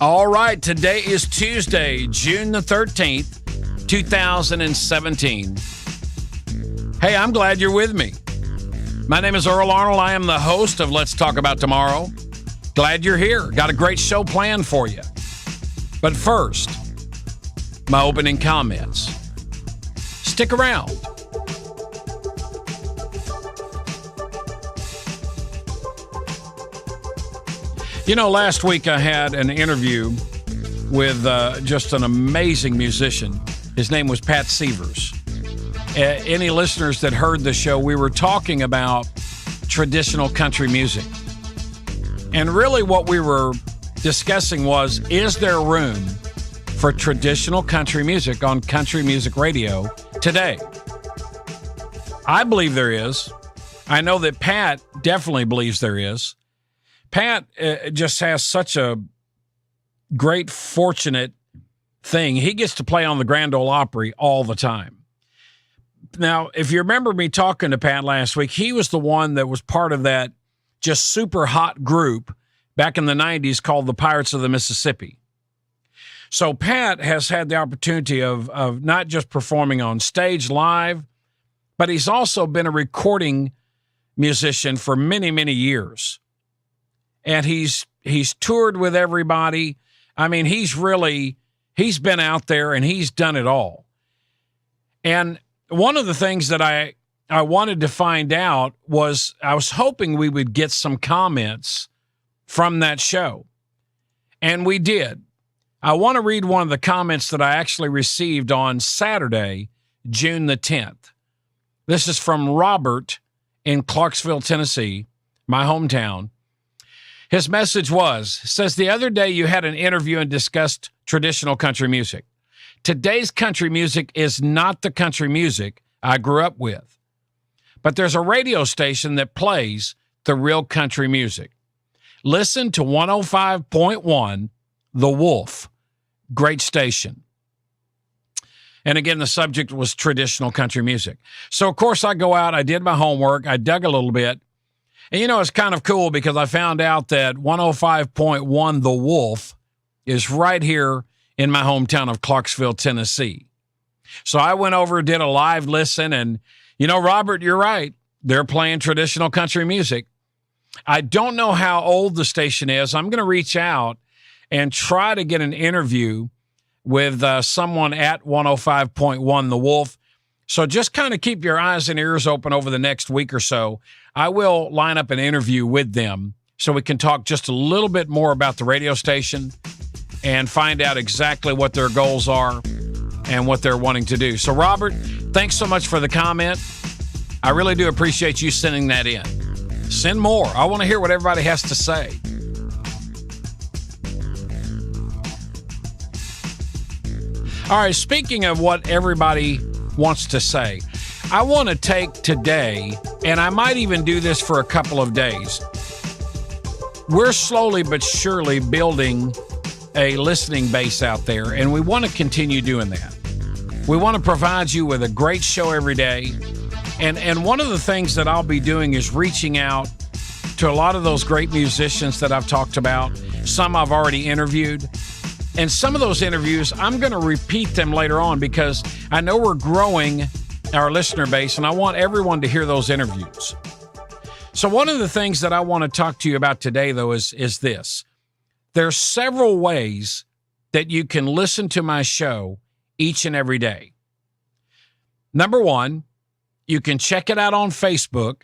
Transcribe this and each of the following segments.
All right, today is Tuesday, June the 13th, 2017. Hey, I'm glad you're with me. My name is Earl Arnold. I am the host of Let's Talk About Tomorrow. Glad you're here. Got a great show planned for you. But first, my opening comments. Stick around. You know, last week I had an interview with just an amazing musician. His name was Pat Severs. Any listeners that heard the show, we were talking about traditional country music. And really what we were discussing was, is there room for traditional country music on country music radio today? I believe there is. I know that Pat definitely believes there is. Pat just has such a great, fortunate thing. He gets to play on the Grand Ole Opry all the time. Now, if you remember me talking to Pat last week, he was the one that was part of that just super hot group back in the 90s called the Pirates of the Mississippi. So Pat has had the opportunity of not just performing on stage live, but he's also been a recording musician for many, many years. And he's toured with everybody. I mean, he's been out there and he's done it all. And one of the things that I wanted to find out was I was hoping we would get some comments from that show. And we did. I want to read one of the comments that I actually received on Saturday, June the 10th. This is from Robert in Clarksville, Tennessee, my hometown. His message says, the other day you had an interview and discussed traditional country music. Today's country music is not the country music I grew up with. But there's a radio station that plays the real country music. Listen to 105.1, The Wolf. Great station. And again, the subject was traditional country music. So, of course, I go out, I did my homework, I dug a little bit. And, you know, it's kind of cool because I found out that 105.1 The Wolf is right here in my hometown of Clarksville, Tennessee. So I went over, did a live listen, and, you know, Robert, you're right. They're playing traditional country music. I don't know how old the station is. I'm going to reach out and try to get an interview with someone at 105.1 The Wolf. So just kind of keep your eyes and ears open over the next week or so. I will line up an interview with them so we can talk just a little bit more about the radio station and find out exactly what their goals are and what they're wanting to do. So, Robert, thanks so much for the comment. I really do appreciate you sending that in. Send more. I want to hear what everybody has to say. All right, speaking of what everybody wants to say, I want to take today, and I might even do this for a couple of days. We're slowly but surely building a listening base out there, and we want to continue doing that. We want to provide you with a great show every day. And one of the things that I'll be doing is reaching out to a lot of those great musicians that I've talked about. Some I've already interviewed. And some of those interviews, I'm going to repeat them later on because I know we're growing our listener base, and I want everyone to hear those interviews. So one of the things that I want to talk to you about today, though, is this. There's several ways that you can listen to my show each and every day. Number one, you can check it out on Facebook.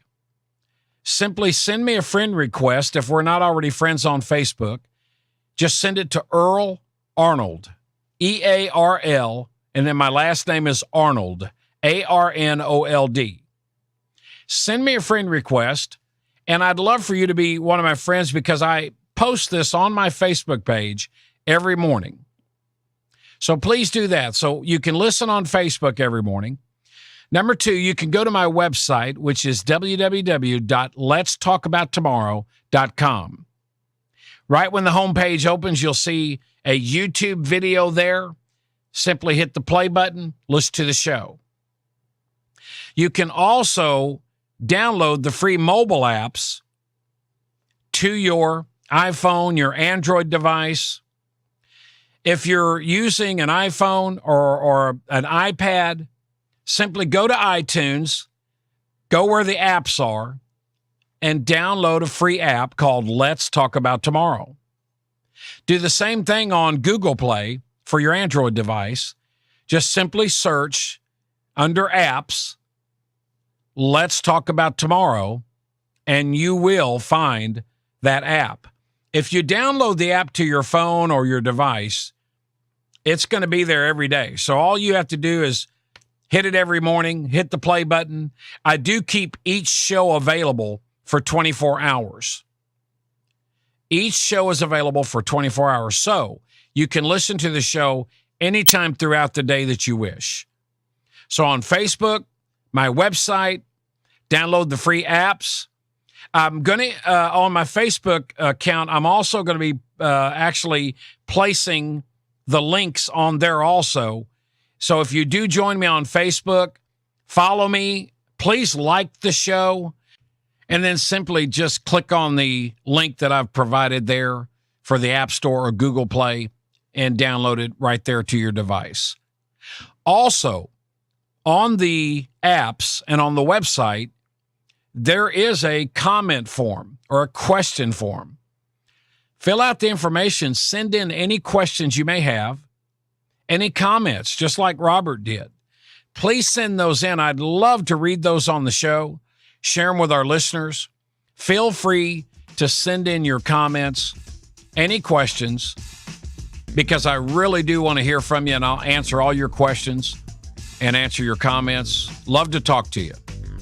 Simply send me a friend request if we're not already friends on Facebook. Just send it to Earl Arnold, E-A-R-L, and then my last name is Arnold, A-R-N-O-L-D. Send me a friend request, and I'd love for you to be one of my friends because I post this on my Facebook page every morning. So please do that. So you can listen on Facebook every morning. Number two, you can go to my website, which is www.letstalkabouttomorrow.com. Right when the homepage opens, you'll see a YouTube video there. Simply hit the play button, listen to the show. You can also download the free mobile apps to your iPhone, your Android device, If you're using an iPhone or an iPad, simply go to iTunes, go where the apps are, and download a free app called Let's Talk About Tomorrow. Do the same thing on Google Play for your Android device. Just simply search under apps, Let's Talk About Tomorrow, and you will find that app. If you download the app to your phone or your device, it's going to be there every day. So all you have to do is hit it every morning, hit the play button. I do keep each show available for 24 hours. Each show is available for 24 hours. So you can listen to the show anytime throughout the day that you wish. So on Facebook, my website, download the free apps. I'm going to, on my Facebook account, I'm also going to be actually placing the links on there also. So if you do join me on Facebook, follow me, please like the show, and then simply just click on the link that I've provided there for the App Store or Google Play and download it right there to your device. Also, on the apps and on the website, there is a comment form or a question form. Fill out the information, send in any questions you may have, any comments, just like Robert did. Please send those in. I'd love to read those on the show, share them with our listeners. Feel free to send in your comments, any questions, because I really do want to hear from you, and I'll answer all your questions and answer your comments. Love to talk to you.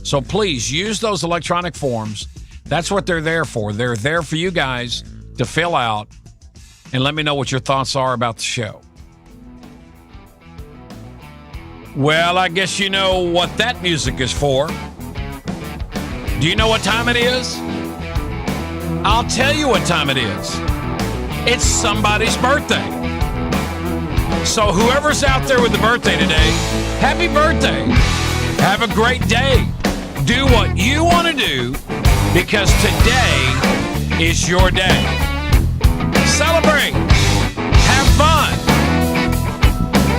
So please use those electronic forms. That's what they're there for. They're there for you guys to fill out and let me know what your thoughts are about the show. Well, I guess you know what that music is for. Do you know what time it is? I'll tell you what time it is. It's somebody's birthday. So whoever's out there with the birthday today, happy birthday. Have a great day. Do what you want to do because today is your day. Celebrate. Have fun.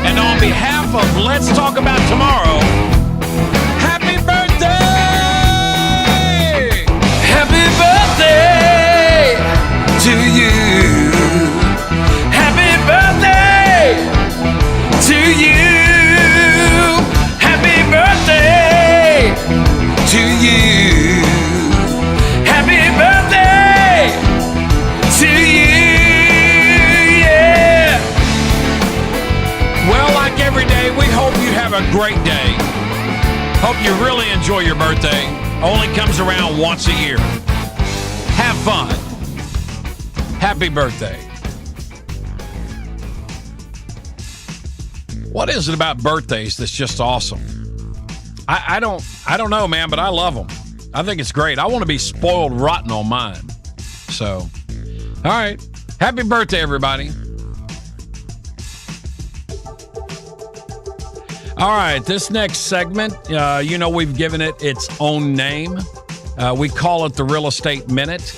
And on behalf of Let's Talk About Tomorrow, happy birthday! Happy birthday to you. Happy birthday to you. Happy birthday to you. Happy birthday to you. Yeah. Well, like every day, we hope you have a great day. Hope you really enjoy your birthday. Only comes around once a year. Have fun. Happy birthday. What is it about birthdays that's just awesome? I don't know, man, but I love them. I think it's great. I want to be spoiled rotten on mine. So, all right. Happy birthday, everybody. All right, this next segment, we've given it its own name. We call it the Real Estate Minute.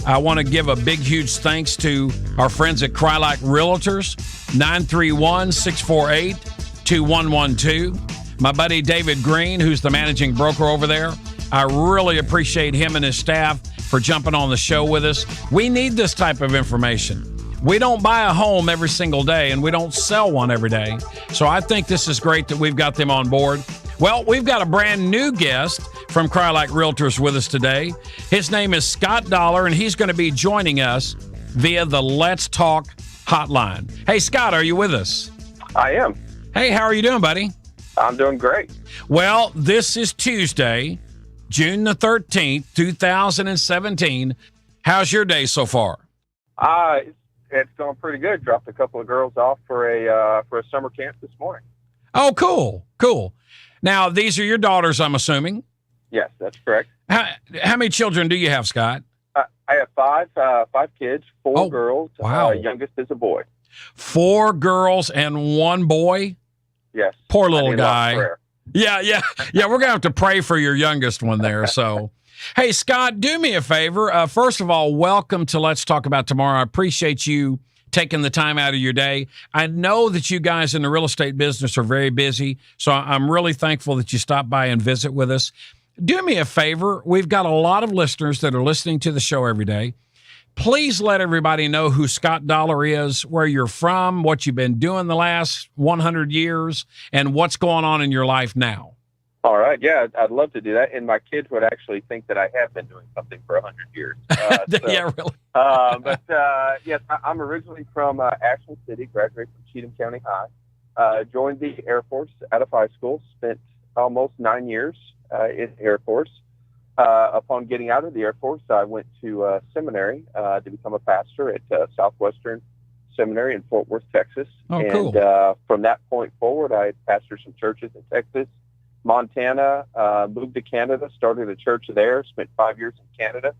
I want to give a big, huge thanks to our friends at Crye-Leike Realtors, 931-648-2112. My buddy David Green, who's the managing broker over there. I really appreciate him and his staff for jumping on the show with us. We need this type of information. We don't buy a home every single day, and we don't sell one every day. So I think this is great that we've got them on board. Well, we've got a brand new guest from Crye-Leike Realtors with us today. His name is Scott Dollar, and he's going to be joining us via the Let's Talk hotline. Hey, Scott, are you with us? I am. Hey, how are you doing, buddy? I'm doing great. Well, this is Tuesday, June the 13th, 2017. How's your day so far? It's going pretty good. Dropped a couple of girls off for a summer camp this morning. Oh, cool. Now, these are your daughters, I'm assuming? Yes, that's correct. How many children do you have, Scott? I have five kids, four girls. Wow. Youngest is a boy. 4 girls and 1 boy? Yes. Poor little guy. Yeah. We're going to have to pray for your youngest one there. So, hey, Scott, do me a favor. First of all, welcome to Let's Talk About Tomorrow. I appreciate you taking the time out of your day. I know that you guys in the real estate business are very busy, so I'm really thankful that you stopped by and visit with us. Do me a favor. We've got a lot of listeners that are listening to the show every day. Please let everybody know who Scott Dollar is, where you're from, what you've been doing the last 100 years, and what's going on in your life now. All right. Yeah, I'd love to do that. And my kids would actually think that I have been doing something for 100 years. Yeah, really. Yes, I'm originally from Ashland City, graduated from Cheatham County High. Joined the Air Force out of high school, spent almost 9 years in the Air Force. Upon getting out of the Air Force, I went to seminary to become a pastor at Southwestern Seminary in Fort Worth, Texas. Oh, cool. And from that point forward, I pastored some churches in Texas, Montana, moved to Canada, started a church there, spent 5 years in Canada.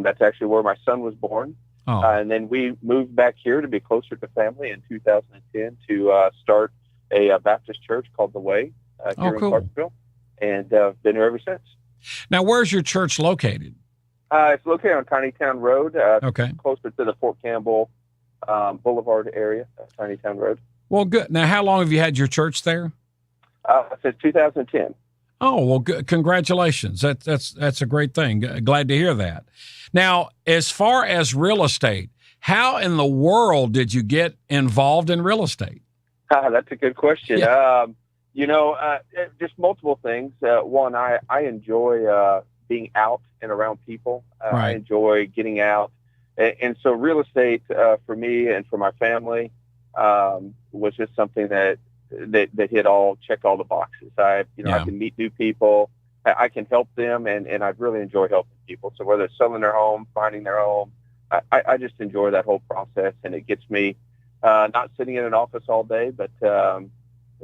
That's actually where my son was born. Oh. And then we moved back here to be closer to family in 2010 to start a Baptist church called The Way here in Clarksville. And been here ever since. Now, where's your church located? It's located on Tiny Town Road, Okay. closer to the Fort Campbell Boulevard area, Tiny Town Road. Well, good. Now, how long have you had your church there? Since 2010. Oh, well, good. Congratulations. That's a great thing. Glad to hear that. Now, as far as real estate, how in the world did you get involved in real estate? That's a good question. Yeah. Just multiple things. One, I enjoy being out and around people. Right. I enjoy getting out. And so real estate for me and for my family was just something that checked all the boxes. I can meet new people. I can help them, and I really enjoy helping people. So whether it's selling their home, finding their home, I just enjoy that whole process, and it gets me not sitting in an office all day, but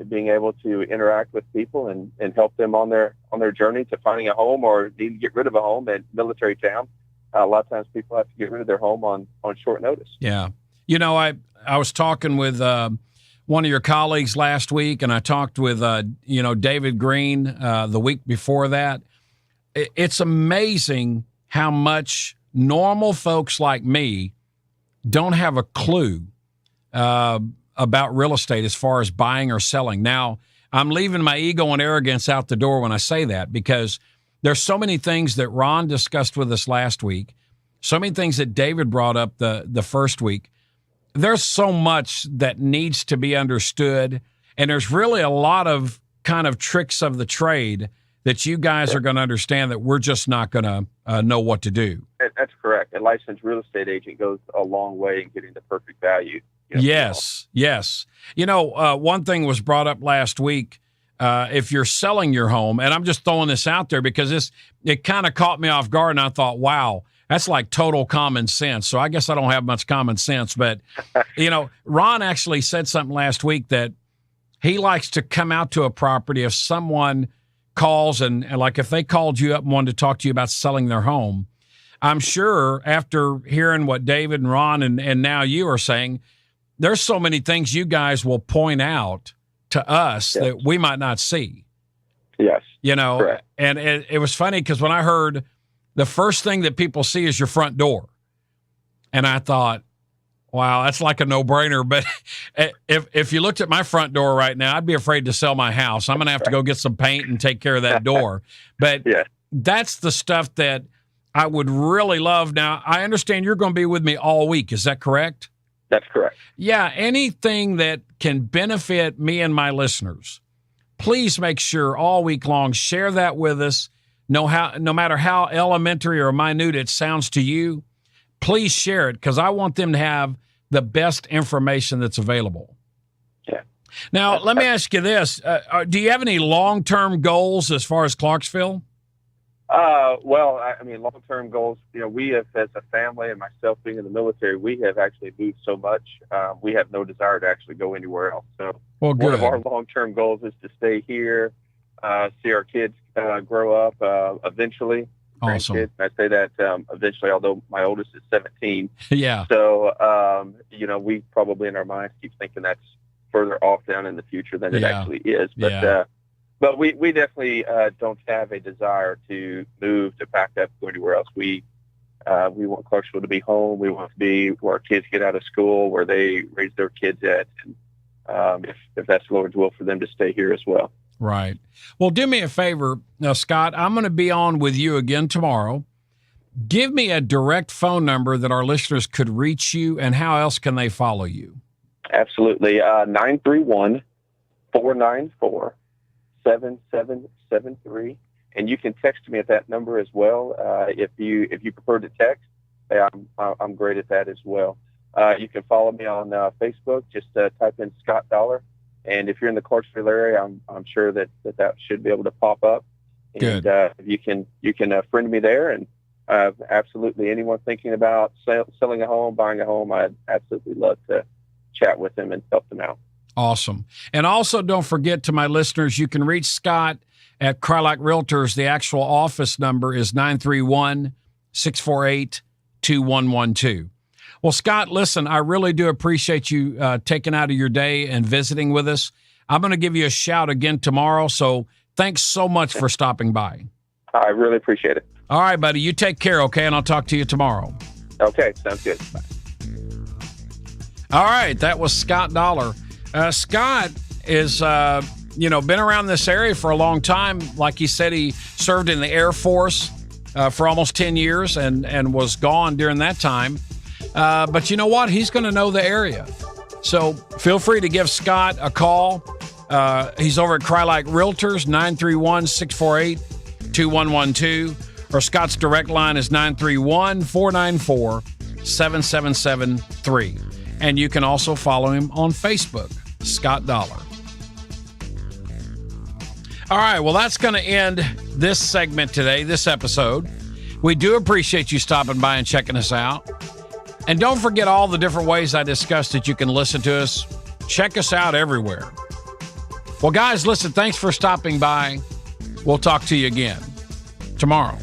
being able to interact with people and help them on their journey to finding a home or needing to get rid of a home in military town. A lot of times people have to get rid of their home on short notice. Yeah. I was talking with one of your colleagues last week, and I talked with, David Green the week before that. It's amazing how much normal folks like me don't have a clue about real estate as far as buying or selling. Now, I'm leaving my ego and arrogance out the door when I say that, because there's so many things that Ron discussed with us last week, so many things that David brought up the first week. There's so much that needs to be understood, and there's really a lot of kind of tricks of the trade that you guys are going to understand that we're just not going to know what to do. That's correct. A licensed real estate agent goes a long way in getting the perfect value. Yes. One thing was brought up last week. If you're selling your home, and I'm just throwing this out there because it kind of caught me off guard, and I thought, wow, that's like total common sense. So I guess I don't have much common sense, but Ron actually said something last week that he likes to come out to a property if someone calls and like if they called you up and wanted to talk to you about selling their home. I'm sure after hearing what David and Ron and now you are saying, there's so many things you guys will point out to us that we might not see. Yes. Correct. And it was funny because when I heard the first thing that people see is your front door, and I thought, wow, that's like a no-brainer. But if you looked at my front door right now, I'd be afraid to sell my house. I'm going to have to go get some paint and take care of that door. But that's the stuff that I would really love. Now, I understand you're going to be with me all week. Is that correct? That's correct. Yeah, anything that can benefit me and my listeners, please make sure all week long, share that with us. No matter how elementary or minute it sounds to you, please share it because I want them to have the best information that's available. Yeah. Now, let me ask you this. Do you have any long-term goals as far as Clarksville? Long-term goals, we have, as a family and myself being in the military, we have actually moved so much. We have no desire to actually go anywhere else. So one of our long-term goals is to stay here, see our kids grow up eventually. Awesome. Grandkids. I say that eventually, although my oldest is 17. Yeah. So, we probably in our minds keep thinking that's further off down in the future than it actually is. But we definitely don't have a desire to move, to pack up, go anywhere else. We We want Clarksville to be home. We want to be where our kids get out of school, where they raise their kids at, and if that's the Lord's will for them to stay here as well. Right. Well, do me a favor, Scott. I'm going to be on with you again tomorrow. Give me a direct phone number that our listeners could reach you, and how else can they follow you? Absolutely. 931-494-7773. And you can text me at that number as well. If you prefer to text, I'm great at that as well. You can follow me on Facebook. Just type in Scott Dollar. And if you're in the Clarksville area, I'm sure that should be able to pop up. And you can friend me there. And absolutely anyone thinking about selling a home, buying a home, I'd absolutely love to chat with them and help them out. Awesome. And also don't forget, to my listeners, you can reach Scott at Crye-Leike Realtors. The actual office number is 931-648-2112. Well, Scott, listen, I really do appreciate you taking out of your day and visiting with us. I'm going to give you a shout again tomorrow, so thanks so much for stopping by. I really appreciate it. All right, buddy. You take care, okay? And I'll talk to you tomorrow. Okay, sounds good. Bye. All right, that was Scott Dollar. Scott is, been around this area for a long time. Like he said, he served in the Air Force for almost 10 years and was gone during that time. But you know what? He's going to know the area. So feel free to give Scott a call. He's over at Crye-Leike Realtors, 931-648-2112. Or Scott's direct line is 931-494-7773. And you can also follow him on Facebook, Scott Dollar. All right, well, that's going to end this segment today, this episode. We do appreciate you stopping by and checking us out. And don't forget all the different ways I discussed that you can listen to us. Check us out everywhere. Well, guys, listen, thanks for stopping by. We'll talk to you again tomorrow.